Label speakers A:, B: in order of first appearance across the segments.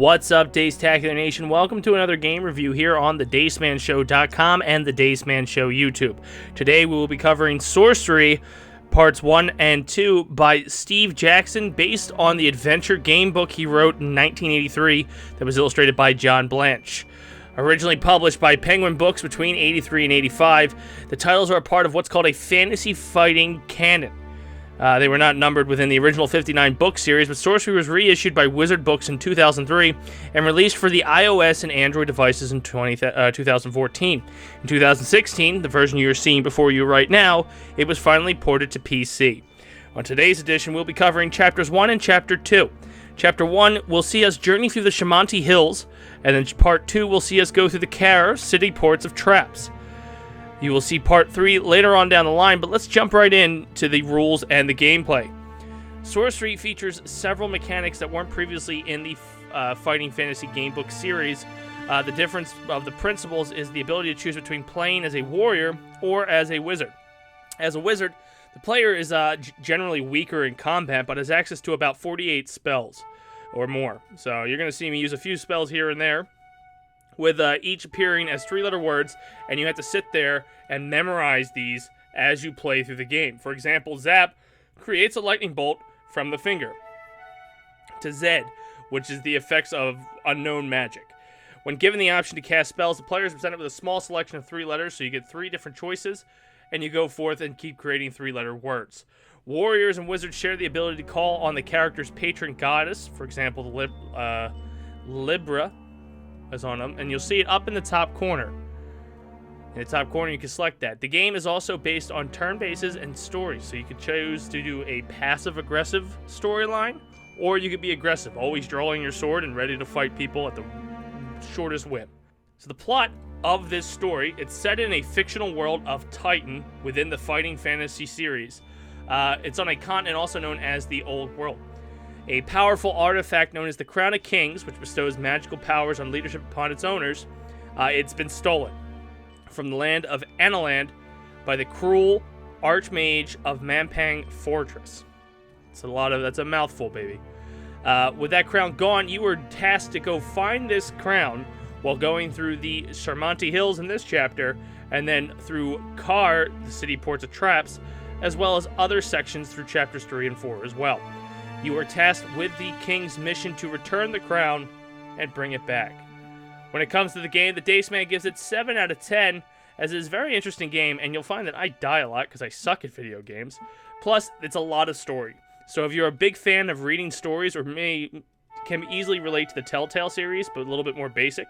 A: What's up, Dacetacular Nation? Welcome to another game review here on the dacemanshow.com and the Daceman Show YouTube. Today we will be covering Sorcery Parts 1 and 2 by Steve Jackson, based on the adventure game book he wrote in 1983 that was illustrated by John Blanche. Originally published by Penguin Books between 83 and 85, the titles are a part of what's called a fantasy fighting canon. They were not numbered within the original 59 book series, but Sorcery was reissued by Wizard Books in 2003 and released for the iOS and Android devices in 2014. In 2016, the version you're seeing before you right now, it was finally ported to PC. On today's edition, we'll be covering Chapters 1 and Chapter 2. Chapter 1 will see us journey through the Shamanti Hills, and then Part 2 will see us go through the Kara city ports of traps. You will see Part 3 later on down the line, but let's jump right in to the rules and the gameplay. Sorcery features several mechanics that weren't previously in the Fighting Fantasy Gamebook series. The difference of the principles is the ability to choose between playing as a warrior or as a wizard. As a wizard, the player is generally weaker in combat, but has access to about 48 spells or more. So you're going to see me use a few spells here and there, with each appearing as three-letter words, and you have to sit there and memorize these as you play through the game. For example, Zap creates a lightning bolt from the finger. To Zed, which is the effects of unknown magic. When given the option to cast spells, the player is presented with a small selection of 3 letters, so you get 3 different choices, and you go forth and keep creating 3-letter words. Warriors and wizards share the ability to call on the character's patron goddess, for example, the Libra is on them, and you'll see it up in the top corner. In the top corner, you can select that. The game is also based on turn bases and stories, so you could choose to do a passive-aggressive storyline, or you could be aggressive, always drawing your sword and ready to fight people at the shortest whim. So the plot of this story, it's set in a fictional world of Titan within the Fighting Fantasy series. It's on a continent also known as the Old World. A powerful artifact known as the Crown of Kings, which bestows magical powers on leadership upon its owners, it's been stolen from the land of Analand by the cruel Archmage of Mampang Fortress. That's a mouthful, baby. With that crown gone, you were tasked to go find this crown while going through the Shamanti Hills in this chapter, and then through Kar, the city ports of traps, as well as other sections through chapters 3 and 4 as well. You are tasked with the king's mission to return the crown and bring it back. When it comes to the game, the Daceman gives it 7 out of 10, as it is a very interesting game, and you'll find that I die a lot because I suck at video games. Plus, it's a lot of story. So if you're a big fan of reading stories, or can easily relate to the Telltale series, but a little bit more basic,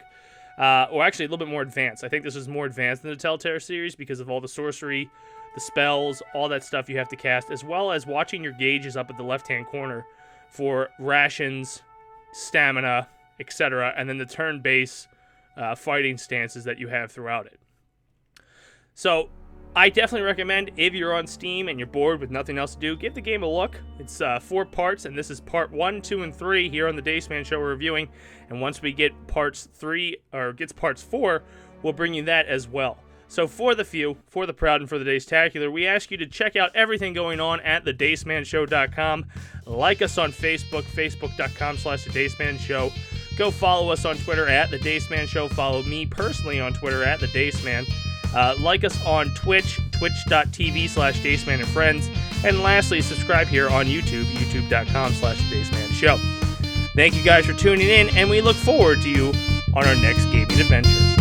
A: or actually a little bit more advanced. I think this is more advanced than the Telltale series because of all the sorcery, the spells, all that stuff you have to cast, as well as watching your gauges up at the left-hand corner for rations, stamina, etc., and then the turn-based fighting stances that you have throughout it. So, I definitely recommend, if you're on Steam and you're bored with nothing else to do, give the game a look. It's 4 parts, and this is part 1, 2, and 3 here on the Daceman Show we're reviewing, and once we get parts 4, we'll bring you that as well. So for the few, for the proud, and for the Dacetacular, we ask you to check out everything going on at thedacemanshow.com. Like us on Facebook, facebook.com/thedacemanshow. Go follow us on Twitter at thedacemanshow. Follow me personally on Twitter at thedaceman. Like us on Twitch, twitch.tv/Daceman and Friends. And lastly, subscribe here on YouTube, youtube.com/thedacemanshow. Thank you guys for tuning in, and we look forward to you on our next gaming adventure.